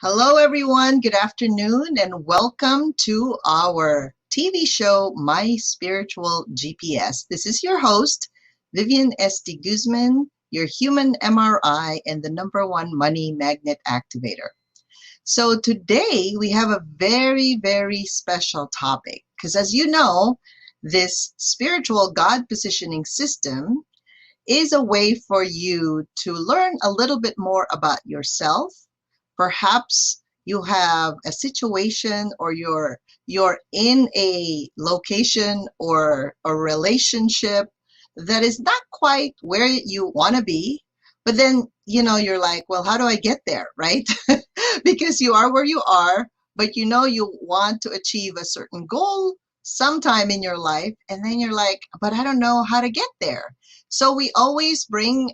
Hello, everyone. Good afternoon, and welcome to our TV show, My Spiritual GPS. This is your host, Vivian S.D. Guzman, your human MRI and the #1 money magnet activator. So today we have a very, very special topic because, as you know, this spiritual God positioning system is a way for you to learn a little bit more about yourself. Perhaps you have a situation or you're in a location or a relationship that is not quite where you want to be, but then you're like, well, how do I get there, right? Because you are where you are, but you want to achieve a certain goal sometime in your life, and then you're like, but I don't know how to get there. So we always bring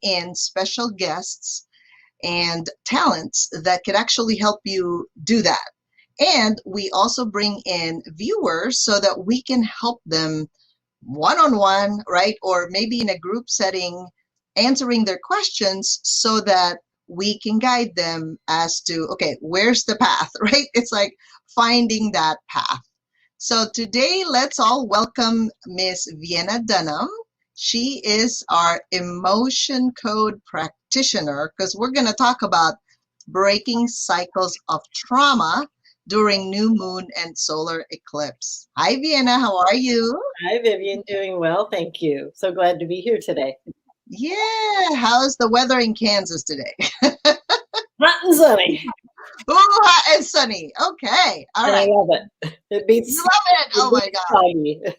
in special guests and talents that could actually help you do that. And we also bring in viewers so that we can help them one-on-one, right? Or maybe in a group setting, answering their questions so that we can guide them as to, okay, where's the path, right? It's like finding that path. So today, let's all welcome Miss Vienna Dunham. She is our emotion code practitioner because we're going to talk about breaking cycles of trauma during new moon and solar eclipse. Hi, Vienna. How are you? Hi, Vivian. Doing well, thank you. So glad to be here today. Yeah. How's the weather in Kansas today? Hot and sunny. Ooh, hot and sunny. Okay. All And right. I love it. It beats. You love it. Oh my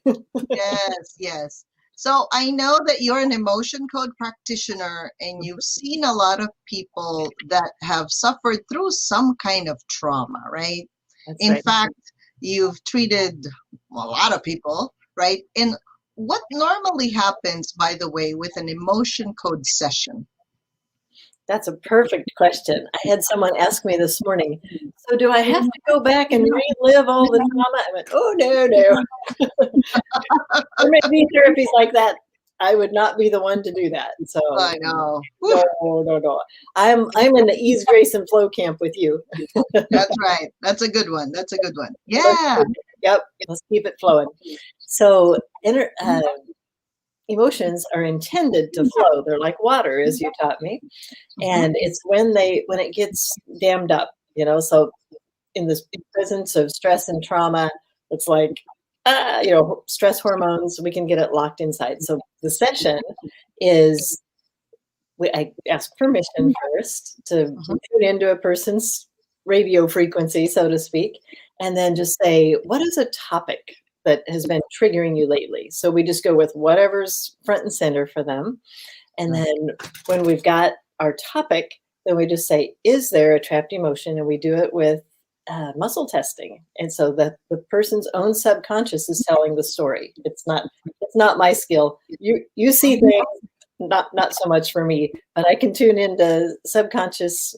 God. God. Yes, yes. So I know that you're an emotion code practitioner and you've seen a lot of people that have suffered through some kind of trauma, right? That's In right. fact, you've treated a lot of people, right? And what normally happens, by the way, with an emotion code session? That's a perfect question. I had someone ask me this morning, so do I have to go back and relive all the trauma? I went, oh, no. There may be therapies like that. I would not be the one to do that. So I know. no. I'm in the ease, grace, and flow camp with you. That's right. That's a good one. That's a good one. Yeah. Yep. Let's keep it flowing. So emotions are intended to flow. They're like water, as you taught me. And it's when it gets dammed up, so in this presence of stress and trauma, it's like, stress hormones, we can get it locked inside. So the session is, I ask permission first to tune into a person's radio frequency, so to speak, and then just say, what is a topic that has been triggering you lately? So we just go with whatever's front and center for them. And then when we've got our topic, then we just say, is there a trapped emotion? And we do it with muscle testing. And so the person's own subconscious is telling the story. It's not my skill. You see things, not so much for me, but I can tune into subconscious,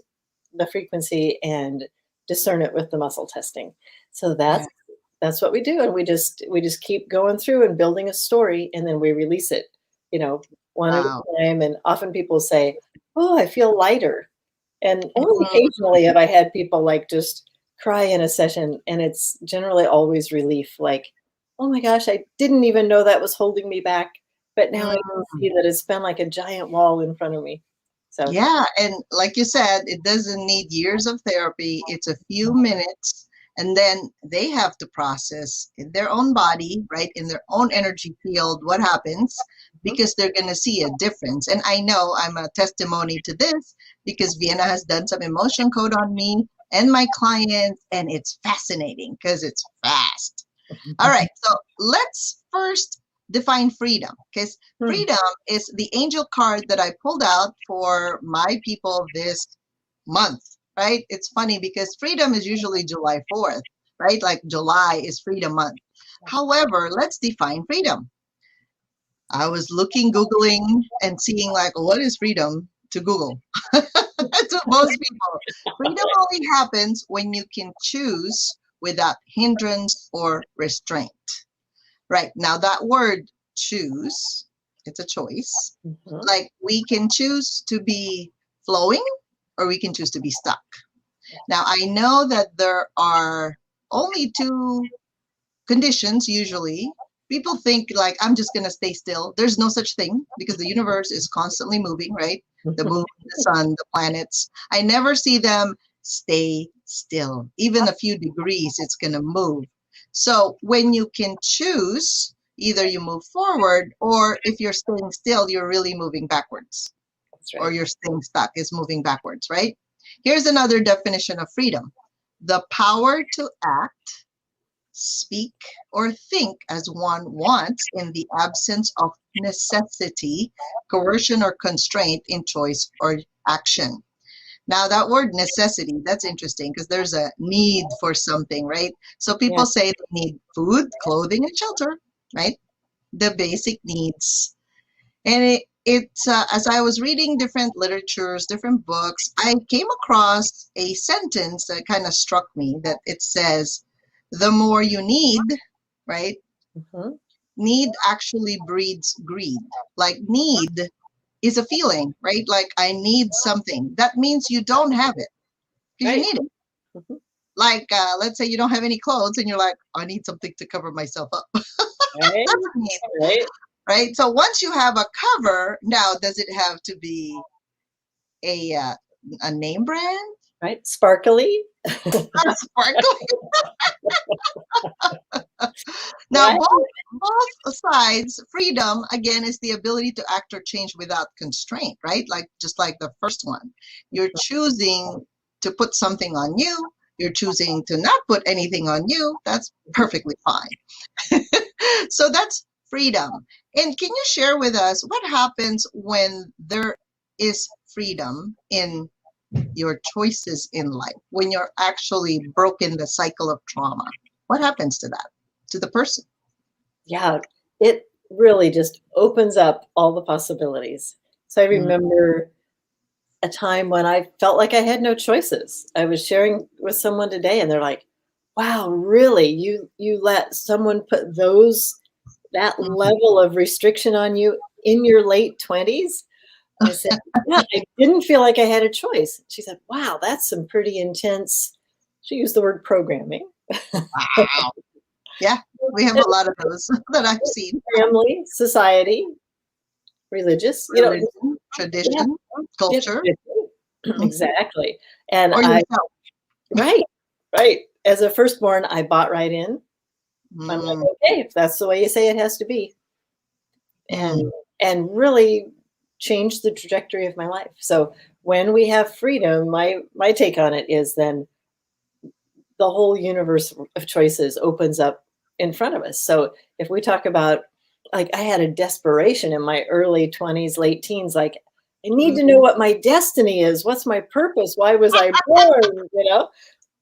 the frequency, and discern it with the muscle testing. So that's what we do. And we just keep going through and building a story, and then we release it, one at a time. And often people say, oh, I feel lighter. And only occasionally have I had people like just cry in a session, and it's generally always relief. Like, oh my gosh, I didn't even know that was holding me back, but now I can see that it's been like a giant wall in front of me. So yeah, and like you said, it doesn't need years of therapy. It's a few minutes, and then they have to process in their own body, right, in their own energy field, what happens, because they're going to see a difference. And I know I'm a testimony to this because Vienna has done some emotion code on me and my clients, and it's fascinating because it's fast. All right, so let's first define freedom, because freedom is the angel card that I pulled out for my people this month, right? It's funny because freedom is usually July 4th, right? Like July is freedom month. However, let's define freedom. I was Googling and seeing like, what is freedom to Google? To most people, freedom only happens when you can choose without hindrance or restraint. Right. Now that word choose, it's a choice. Like we can choose to be flowing or we can choose to be stuck. Now, I know that there are only two conditions usually. People think like, I'm just going to stay still. There's no such thing because the universe is constantly moving, right? The moon, the sun, the planets. I never see them stay still. Even a few degrees, it's going to move. So when you can choose, either you move forward, or if you're staying still, you're really moving backwards. That's right. Or you're staying stuck is moving backwards, right? Here's another definition of freedom: the power to act, speak, or think as one wants in the absence of necessity, coercion, or constraint in choice or action. Now, that word necessity, that's interesting because there's a need for something, right? So people Yeah. say they need food, clothing, and shelter, right? The basic needs. And it's as I was reading different literatures, different books, I came across a sentence that kind of struck me, that it says, the more you need, right? Mhm. Need actually breeds greed. Like, need is a feeling, right? Like, I need something. That means you don't have it because you Right. need it. Mhm. Like, let's say you don't have any clothes and you're like, I need something to cover myself up. Right. That's a need, Right. right? So once you have a cover, now does it have to be a uh, a name brand? Right. Sparkly. Sparkly. Now, Right. both sides, freedom again is the ability to act or change without constraint, right? Like just like the first one, you're choosing to put something on you. You're choosing to not put anything on you. That's perfectly fine. So that's freedom. And can you share with us what happens when there is freedom in your choices in life, when you're actually broken the cycle of trauma? What happens to that, to the person? Yeah. It really just opens up all the possibilities. So I Mm, remember a time when I felt like I had no choices. I was sharing with someone today and they're like, "Wow, really? You let someone put that mm, level of restriction on you in your late 20s?" I said, "Yeah, I didn't feel like I had a choice." She said, "Wow, that's some pretty intense." She used the word programming. wow. Yeah, we have a lot of those that I've seen. Family, society, religious, Religion, yeah, tradition, yeah, culture, mhm, exactly. And or yourself. right, right. As a firstborn, I bought right in. I'm like, Mm, okay, if that's the way you say it has to be, and mm, really changed the trajectory of my life. So when we have freedom, my take on it is then the whole universe of choices opens up in front of us. So if we talk about, like, I had a desperation in my early 20s, late teens, like, I need to know mm. what my destiny is. What's my purpose? Why was I born?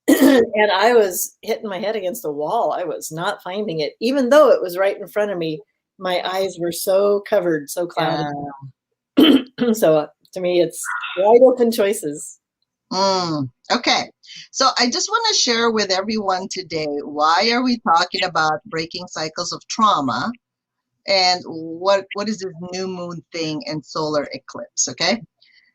And I was hitting my head against a wall. I was not finding it, even though it was right in front of me. My eyes were so covered, so cloudy. Yeah. So to me, it's wide open choices. Okay. So I just want to share with everyone today, why are we talking about breaking cycles of trauma, and what is this new moon thing and solar eclipse, okay?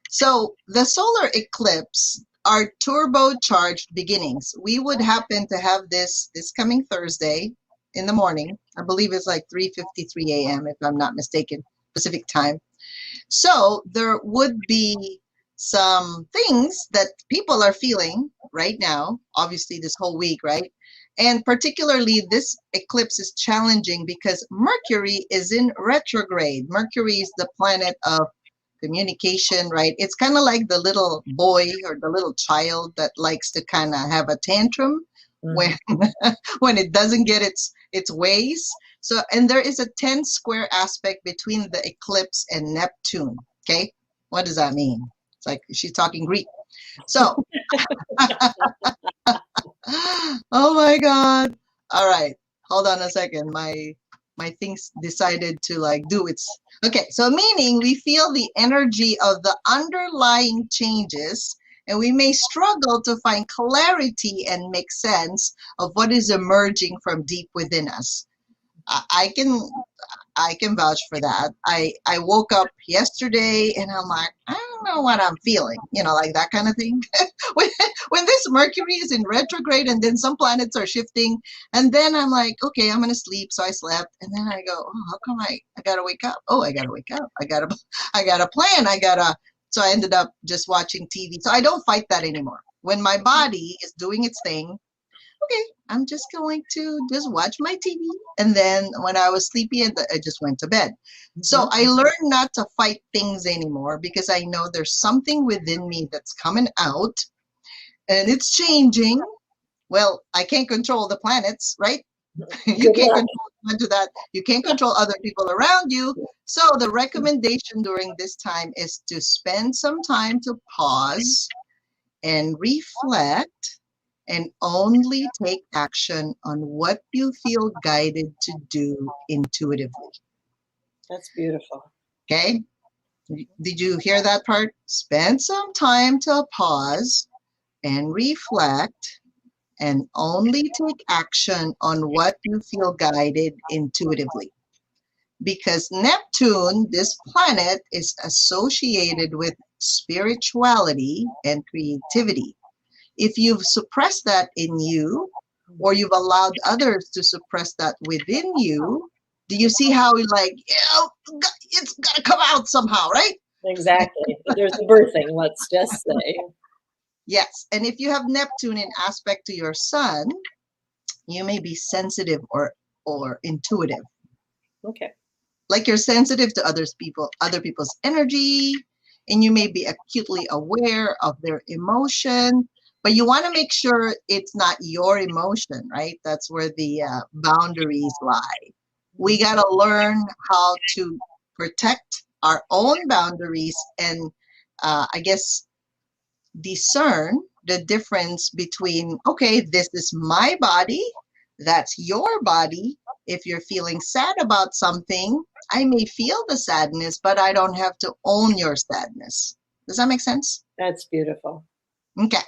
So the solar eclipse are turbocharged beginnings. We would happen to have this coming Thursday in the morning. I believe it's like 3:53 a.m. if I'm not mistaken, Pacific time. So there would be some things that people are feeling right now, obviously this whole week, right? And particularly this eclipse is challenging because Mercury is in retrograde. Mercury is the planet of communication, right? It's kind of like the little boy or the little child that likes to kind of have a tantrum when Mhm. when it doesn't get its ways. So, and there is a 10 square aspect between the eclipse and Neptune. Okay, what does that mean? It's like she's talking Greek. So, oh my God! All right, hold on a second. My things decided to like do its. Okay, so meaning we feel the energy of the underlying changes, and we may struggle to find clarity and make sense of what is emerging from deep within us. I can I can vouch for that. I woke up yesterday and I'm like, I don't know what I'm feeling, like that kind of thing. when, when this Mercury is in retrograde and then some planets are shifting, and then I'm like, okay, I'm gonna sleep. So I slept, and then I go, oh, how come I gotta wake up? Oh, I gotta wake up. I gotta plan. So I ended up just watching TV. So I don't fight that anymore. When my body is doing its thing, okay, I'm just going to just watch my TV. And then when I was sleepy, I just went to bed. So I learned not to fight things anymore because I know there's something within me that's coming out and it's changing. Well, I can't control the planets, right? You can't control into that. You can't control other people around you. So the recommendation during this time is to spend some time to pause and reflect and only take action on what you feel guided to do intuitively. That's beautiful. Okay? Did you hear that part? Spend some time to pause and reflect and only take action on what you feel guided intuitively. Because Neptune, this planet, is associated with spirituality and creativity. If you've suppressed that in you, or you've allowed others to suppress that within you, do you see how it's got to come out somehow, right? Exactly. There's a birthing, let's just say. Yes. And if you have Neptune in aspect to your sun, you may be sensitive or intuitive. Okay. Like you're sensitive to other people's energy, and you may be acutely aware of their emotion, but you want to make sure it's not your emotion, right? That's where the boundaries lie. We got to learn how to protect our own boundaries and I guess discern the difference between, okay, this is my body, that's your body. If you're feeling sad about something, I may feel the sadness, but I don't have to own your sadness. Does that make sense? That's beautiful. Okay.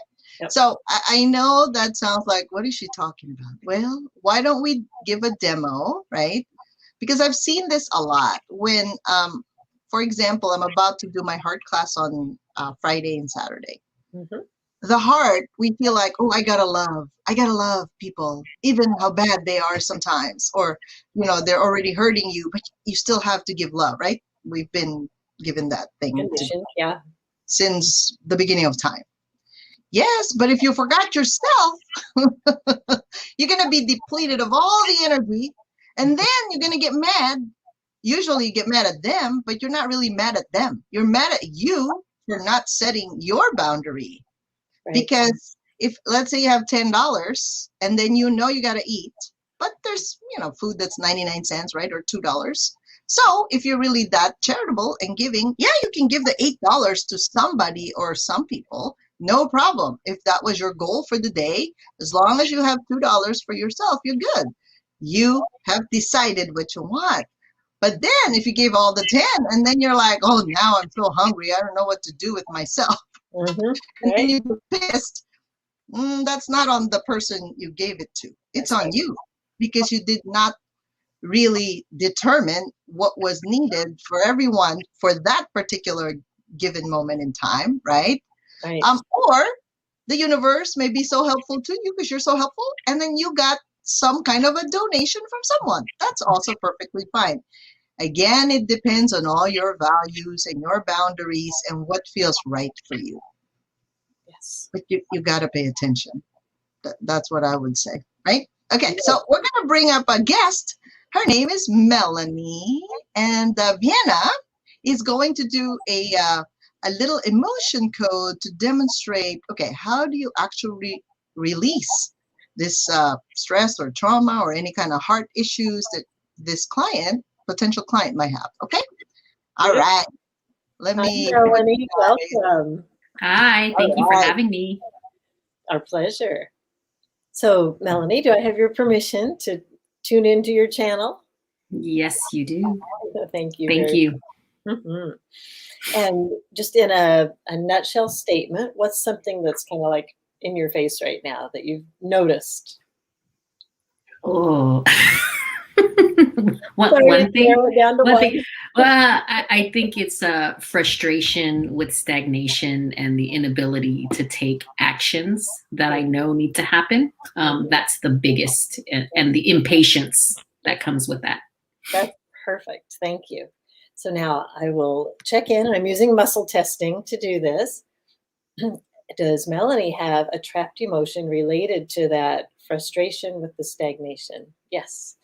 Yep. So I know that sounds like, what is she talking about? Well, why don't we give a demo, right? Because I've seen this a lot when, for example, I'm about to do my heart class on Friday and Saturday. Mm-hmm. The heart, we feel like, oh, I gotta love people, even how bad they are sometimes, or, they're already hurting you, but you still have to give love, right? We've been given that thing since the beginning of time. Yes, but if you forgot yourself, you're going to be depleted of all the energy, and then you're going to get mad. Usually you get mad at them, but you're not really mad at them. You're mad at you for not setting your boundary. Right. Because if, let's say you have $10 and then you got to eat, but there's, food that's 99 cents, right? Or $2. So if you're really that charitable and giving, yeah, you can give the $8 to somebody or some people. No problem. If that was your goal for the day, as long as you have $2 for yourself, you're good. You have decided what you want. But then if you gave all the 10 and then you're like, oh, now I'm so hungry, I don't know what to do with myself. Mm-hmm. Right? And then you're pissed. That's not on the person you gave it to. It's on you, because you did not really determine what was needed for everyone for that particular given moment in time, right? Right. Or the universe may be so helpful to you because you're so helpful, and then you got some kind of a donation from someone. That's also perfectly fine. Again, it depends on all your values and your boundaries and what feels right for you. Yes. But you got to pay attention. That's what I would say, right? Okay, so we're going to bring up a guest. Her name is Melanie, and Vienna is going to do a little emotion code to demonstrate, okay, how do you actually release this stress or trauma or any kind of heart issues that this potential client might have, okay? All right. Melanie, welcome. Hi, thank you for having me. Our pleasure. So, Melanie, do I have your permission to tune into your channel? Yes, you do. Thank you. Thank you. Mm-hmm. And just in a nutshell statement, what's something that's kind of like in your face right now that you've noticed? Oh, One thing, narrow it down to one one. thing. Well, I think it's frustration with stagnation and the inability to take actions that I know need to happen. That's the biggest, and the impatience that comes with that. That's perfect. Thank you. So now I will check in. I'm using muscle testing to do this. Does Melanie have a trapped emotion related to that frustration with the stagnation? Yes.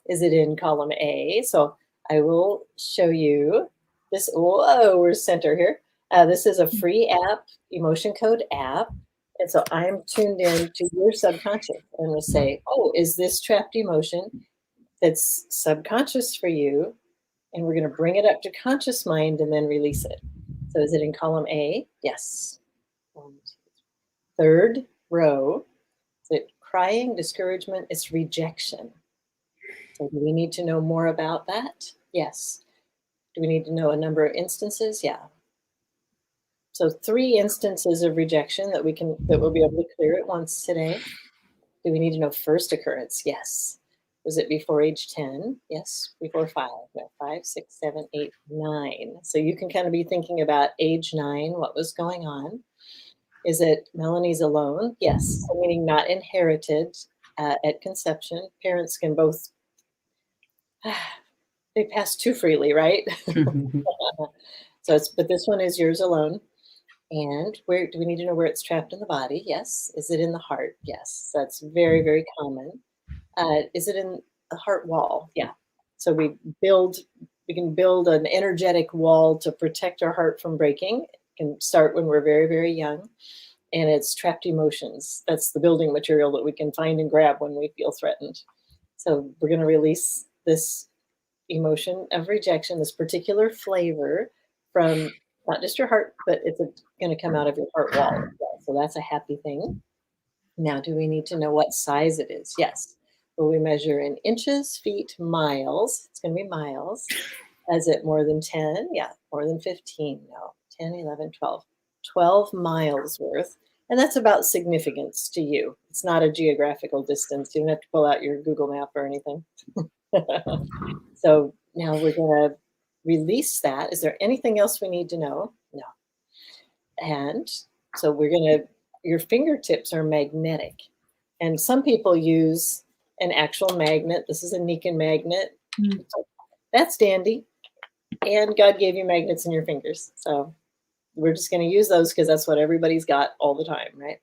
Is it in column A? So I will show you this. Whoa, we're center here. This is a free app, Emotion Code app. And so I'm tuned in to your subconscious and will say, oh, is this trapped emotion that's subconscious for you? And we're going to bring it up to conscious mind and then release it. So is it in column A? Yes. Third row, is it crying, discouragement? It's rejection. So do we need to know more about that? Yes. Do we need to know a number of instances? Yeah. So 3 instances of rejection that we'll be able to clear at once today. Do we need to know first occurrence? Yes. Was it before age 10? Yes. Before 5? No, 5, 6, 7, 8, 9. So you can kind of be thinking about age 9, what was going on. Is it Melanie's alone? Yes. So meaning not inherited at conception. Parents can both, they pass too freely, right? But this one is yours alone. And where do we need to know where it's trapped in the body? Yes. Is it in the heart? Yes. That's very, very common. Is it in the heart wall? Yeah. So we can build an energetic wall to protect our heart from breaking. It can start when we're very, very young. And it's trapped emotions. That's the building material that we can find and grab when we feel threatened. So we're going to release this emotion of rejection, this particular flavor from not just your heart, but it's going to come out of your heart wall as well. So that's a happy thing. Now, do we need to know what size it is? Yes. Will we measure in inches, feet, miles? It's going to be miles. Is it more than 10? Yeah. More than 15? No. 10, 11, 12. 12 miles worth. And that's about significance to you. It's not a geographical distance. You don't have to pull out your Google map or anything. So now we're going to release that. Is there anything else we need to know? No. And so your fingertips are magnetic. And some people use an actual magnet. This is a Niken magnet. That's dandy. And God gave you magnets in your fingers. So we're just going to use those because that's what everybody's got all the time, right?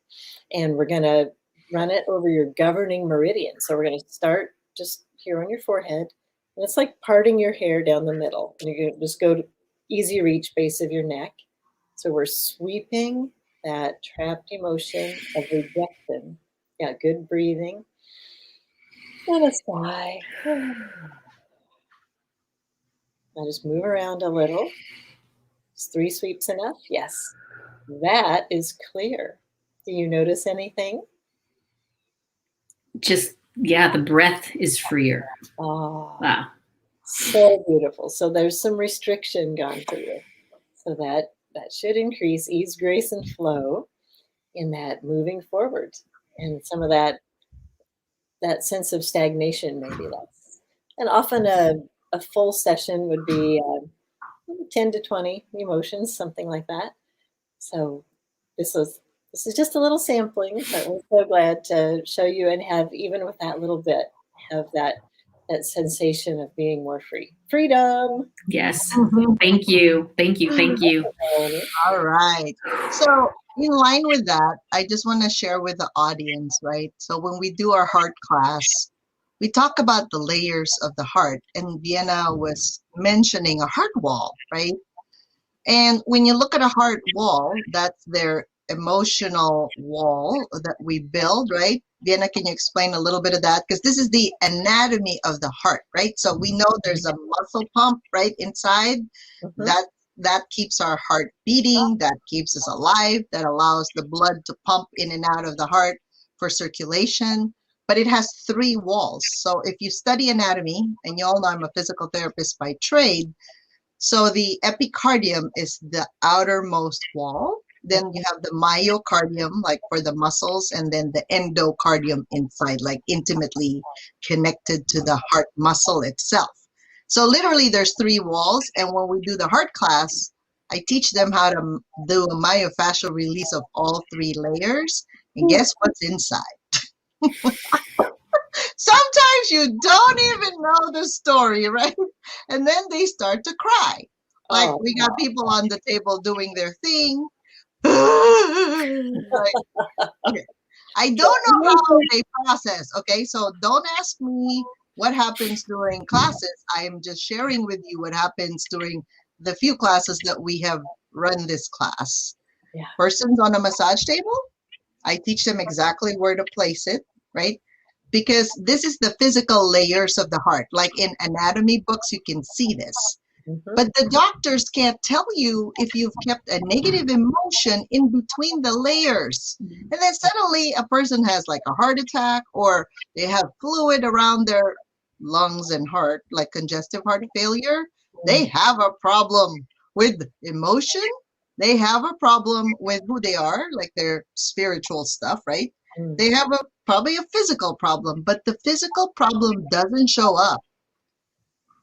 And we're going to run it over your governing meridian. So we're going to start just here on your forehead. And it's like parting your hair down the middle. And you're going to just go to easy reach, base of your neck. So we're sweeping that trapped emotion of rejection. Yeah, good breathing. And a sigh. Now just move around a little. Is 3 sweeps enough? Yes. That is clear. Do you notice anything? The breath is freer. Oh, Wow. so beautiful. So there's some restriction gone through. So that should increase ease, grace, and flow in that moving forward. And some of that sense of stagnation may be less. And often a full session would be 10 to 20 emotions, something like that. So this is just a little sampling, but we're so glad to show you and have, even with that little bit, have that sensation of being more free. Freedom. Yes. Thank you. Thank you. Thank you. All right. So in line with that, I just want to share with the audience, right? So when we do our heart class, we talk about the layers of the heart, and Vienna was mentioning a heart wall, right? And when you look at a heart wall, that's their emotional wall that we build, right? Vienna, can you explain a little bit of that? Because this is the anatomy of the heart, right? So we know there's a muscle pump right inside that keeps our heart beating, that keeps us alive, that allows the blood to pump in and out of the heart for circulation. But it has 3 walls. So if you study anatomy, and you all know I'm a physical therapist by trade, so the epicardium is the outermost wall. Then you have the myocardium, like for the muscles, and then the endocardium inside, like intimately connected to the heart muscle itself. So literally there's 3 walls. And when we do the heart class, I teach them how to do a myofascial release of all 3 layers. And guess what's inside? Sometimes you don't even know the story, right? And then they start to cry. Like we got people on the table doing their thing. Like, okay. I don't know how they process. Okay, so don't ask me what happens during classes. I am just sharing with you what happens during the few classes that we have run this class. Yeah. Persons on a massage table, I teach them exactly where to place it, right? Because this is the physical layers of the heart. Like in anatomy books, you can see this. But the doctors can't tell you if you've kept a negative emotion in between the layers. And then suddenly a person has like a heart attack, or they have fluid around their lungs and heart, like congestive heart failure. They have a problem with emotion. They have a problem with who they are, like their spiritual stuff, right? They have probably a physical problem, but the physical problem doesn't show up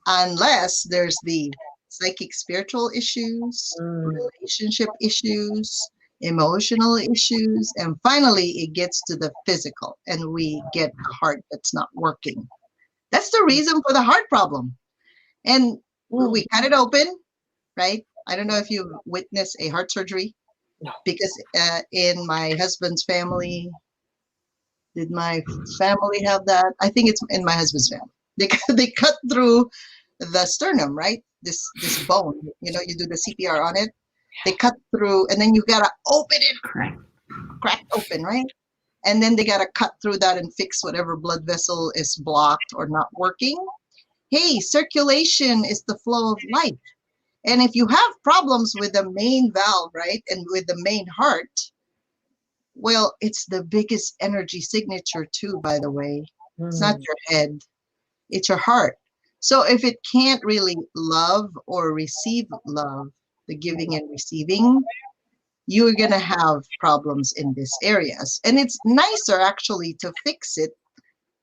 unless there's the psychic spiritual issues, relationship issues, emotional issues, and finally it gets to the physical and we get a heart that's not working. That's the reason for the heart problem. And we cut it open, right? I don't know if you've witnessed a heart surgery. No. Because in my husband's family, did my family have that? I think it's in my husband's family. They cut through the sternum, right? This bone. You know, you do the CPR on it. They cut through, and then you gotta open it, crack open, right? And then they gotta cut through that and fix whatever blood vessel is blocked or not working. Hey, circulation is the flow of life. And if you have problems with the main valve, right, and with the main heart, well, it's the biggest energy signature too, by the way. It's not your head, it's your heart. So if it can't really love or receive love, the giving and receiving, you're going to have problems in these areas. And it's nicer actually to fix it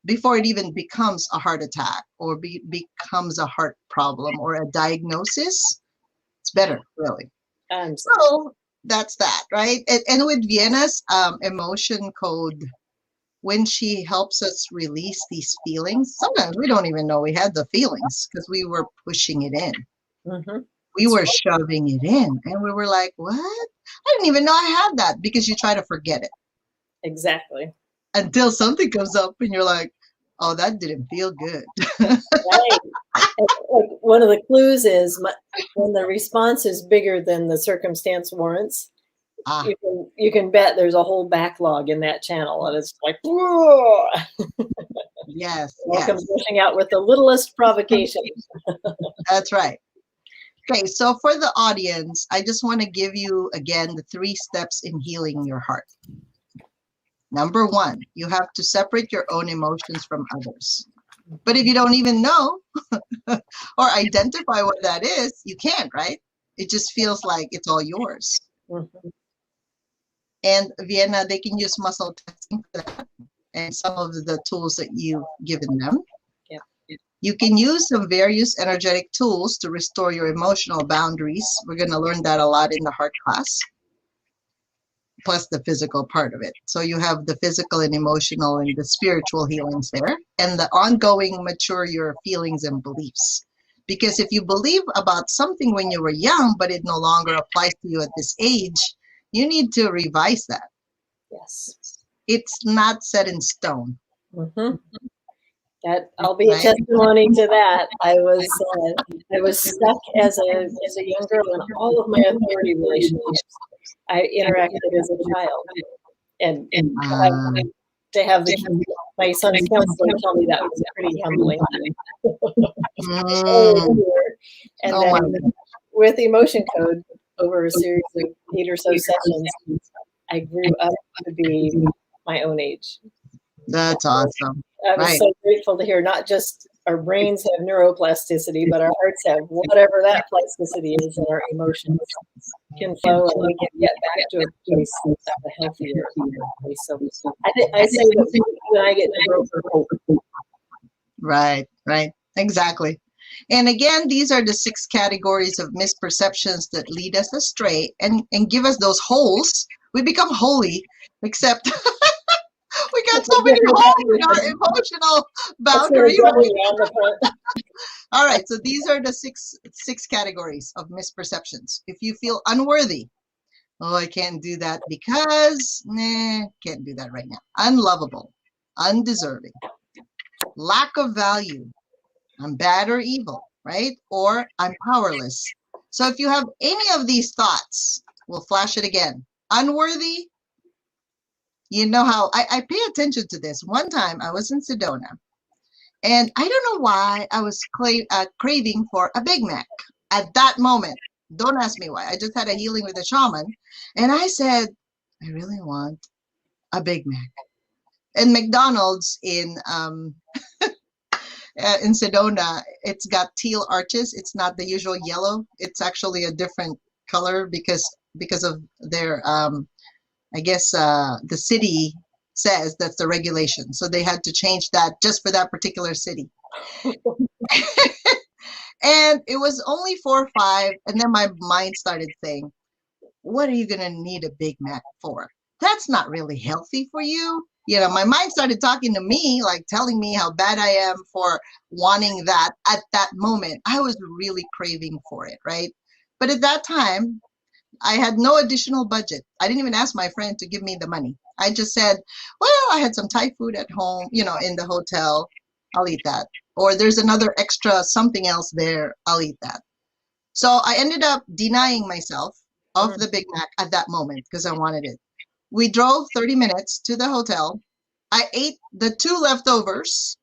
before it even becomes a heart attack or becomes a heart problem or a diagnosis. It's better, really. And so that's that, right? And with Vienna's emotion code, when she helps us release these feelings, sometimes we don't even know we had the feelings because we were pushing it in. We were shoving it in, and we were like, what? I didn't even know I had that, because you try to forget it. Exactly. Until something comes up and you're like, oh, that didn't feel good. Right. Like one of the clues is when the response is bigger than the circumstance warrants, you can bet there's a whole backlog in that channel, and it's like, whoa. Yes. Welcome pushing out with the littlest provocation. That's right. Okay, so for the audience, I just want to give you again the 3 steps in healing your heart. Number 1, you have to separate your own emotions from others. But if you don't even know or identify what that is, you can't, right? It just feels like it's all yours. And Vienna, they can use muscle testing for that and some of the tools that you've given them. You can use some various energetic tools to restore your emotional boundaries. We're going to learn that a lot in the heart class, plus the physical part of it. So you have the physical and emotional and the spiritual healings there, and the ongoing mature your feelings and beliefs. Because if you believe about something when you were young, but it no longer applies to you at this age, you need to revise that. Yes. It's not set in stone. That I'll be a testimony to that. I was stuck as a young girl in all of my authority relationships. I interacted as a child, and to have my son's counselor tell me that was pretty humbling. And then with Emotion Code, over a series of 8 or so sessions, I grew up to be my own age. That's awesome. I was so grateful to hear not just our brains have neuroplasticity, but our hearts have whatever that plasticity is, and our emotions can flow, and we can get back to a place of a healthier place. So I say that when I get to broker hope. Right. Exactly. And again, these are the 6 categories of misperceptions that lead us astray and give us those holes. We become holy, except we got so many holes in our emotional boundary. All right, so these are the six categories of misperceptions. If you feel unworthy, oh, I can't do that because, can't do that right now. Unlovable, undeserving, lack of value, I'm bad or evil, right? Or I'm powerless. So if you have any of these thoughts, we'll flash it again. Unworthy, you know how I pay attention to this. One time I was in Sedona, and I don't know why I was craving for a Big Mac at that moment. Don't ask me why. I just had a healing with a shaman, and I said, I really want a Big Mac. And McDonald's in Sedona, it's got teal arches. It's not the usual yellow. It's actually a different color because of their I guess the city says that's the regulation. So they had to change that just for that particular city. And it was only 4 or 5, and then my mind started saying, what are you going to need a Big Mac for? That's not really healthy for you. You know, my mind started talking to me, like telling me how bad I am for wanting that at that moment. I was really craving for it, right? But at that time, I had no additional budget. I didn't even ask my friend to give me the money. I just said, well, I had some Thai food at home, you know, in the hotel. I'll eat that. Or there's another extra something else there. I'll eat that. So I ended up denying myself of the Big Mac at that moment because I wanted it. We drove 30 minutes to the hotel. I ate the 2 leftovers.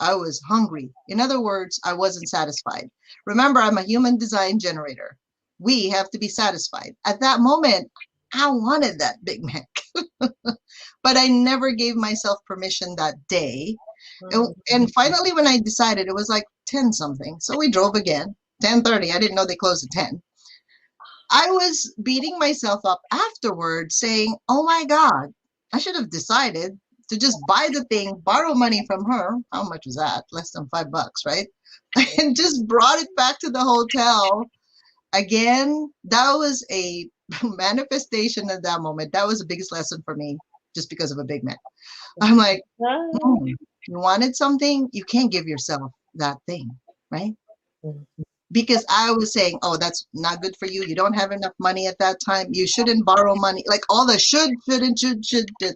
I was hungry. In other words, I wasn't satisfied. Remember, I'm a human design generator. We have to be satisfied. At that moment, I wanted that Big Mac. But I never gave myself permission that day. And finally, when I decided, it was like 10 something. So we drove again, 10:30. I didn't know they closed at 10. I was beating myself up afterward saying, oh my God, I should have decided to just buy the thing, borrow money from her. How much was that? Less than $5, right? And just brought it back to the hotel. Again, that was a manifestation at that moment. That was the biggest lesson for me, just because of a Big Mac. I'm like, you wanted something, you can't give yourself that thing, right? Because I was saying, oh, that's not good for you. You don't have enough money at that time. You shouldn't borrow money. Like all the shouldn't, should. You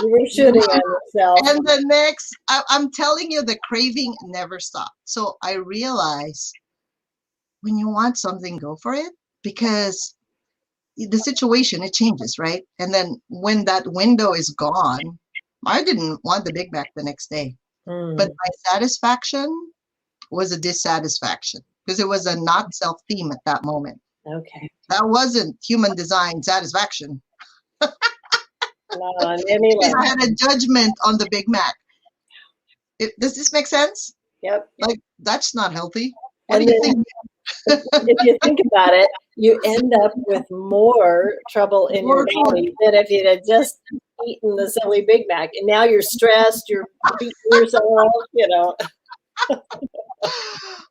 were shooting at yourself. And the next, I'm telling you, the craving never stopped. So I realized when you want something, go for it, because the situation, it changes, right? And then when that window is gone, I didn't want the Big Mac the next day. But my satisfaction was a dissatisfaction because it was a not self theme at that moment. Okay. That wasn't human design satisfaction. Not anyway. I had a judgment on the Big Mac. Does this make sense? Yep. Like, that's not healthy. What do you think? If you think about it, you end up with more trouble in your body than if you had just eaten the silly Big Mac. And now you're stressed, you're beating yourself, you know.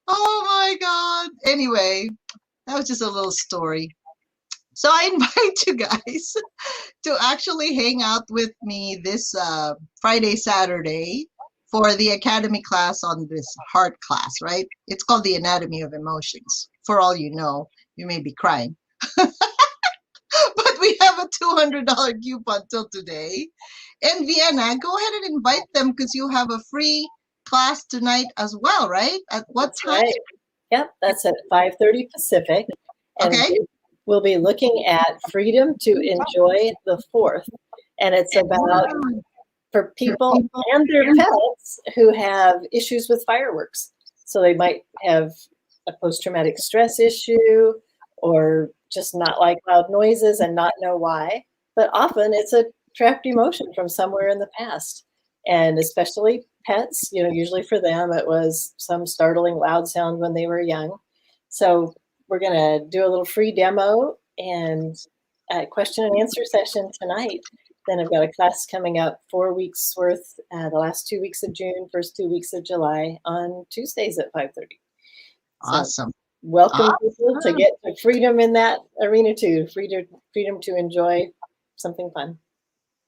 Oh my God. Anyway, that was just a little story. So I invite you guys to actually hang out with me this Friday, Saturday for the Academy class on this heart class, right? It's called the Anatomy of Emotions. For all you know, you may be crying. But we have a $200 coupon till today. And Vienna, go ahead and invite them because you have a free class tonight as well, right? At what time? Right. Yep, that's at 5:30 Pacific. And okay. We'll be looking at freedom to enjoy the 4th. And it's about for people and their pets who have issues with fireworks. So they might have a post-traumatic stress issue or just not like loud noises and not know why. But often it's a trapped emotion from somewhere in the past. And especially pets, you know, usually for them, it was some startling loud sound when they were young. So we're going to do a little free demo and a question and answer session tonight. Then I've got a class coming up 4 weeks worth, the last 2 weeks of June, first 2 weeks of July on Tuesdays at 5:30. So Awesome. welcome people to get to freedom in that arena too. Freedom to enjoy something fun.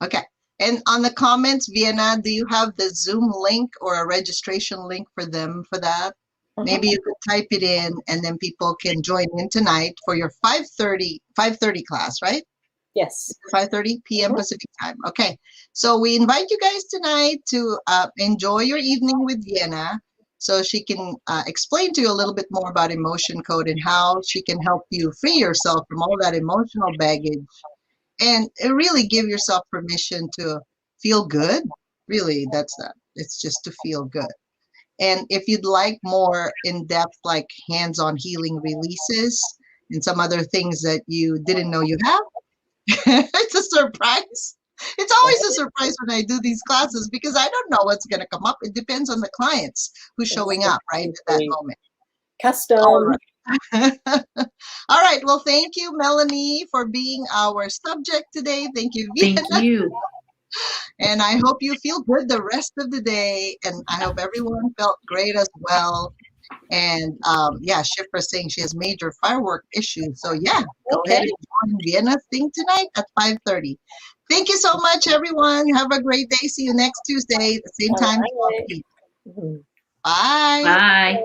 Okay. And on the comments, Vienna, do you have the Zoom link or a registration link for them for that? Maybe you could type it in and then people can join in tonight for your 5:30 class, right? Yes. 5:30 p.m. Pacific time. Okay. So we invite you guys tonight to enjoy your evening with Vienna so she can explain to you a little bit more about emotion code and how she can help you free yourself from all that emotional baggage and really give yourself permission to feel good. Really, that's that. It's just to feel good. And if you'd like more in-depth, like hands-on healing releases and some other things that you didn't know you have, it's a surprise. It's always a surprise when I do these classes because I don't know what's going to come up. It depends on the clients who's showing up right at that moment. Custom. All right. All right. Well, thank you, Melanie, for being our subject today. Thank you, Vienna. Thank you. And I hope you feel good the rest of the day. And I hope everyone felt great as well. And yeah, Shifra's saying she has major firework issues. So yeah, go ahead and join Vienna's thing tonight at 5:30. Thank you so much, everyone. Have a great day. See you next Tuesday, the same time. Bye. Bye. Bye.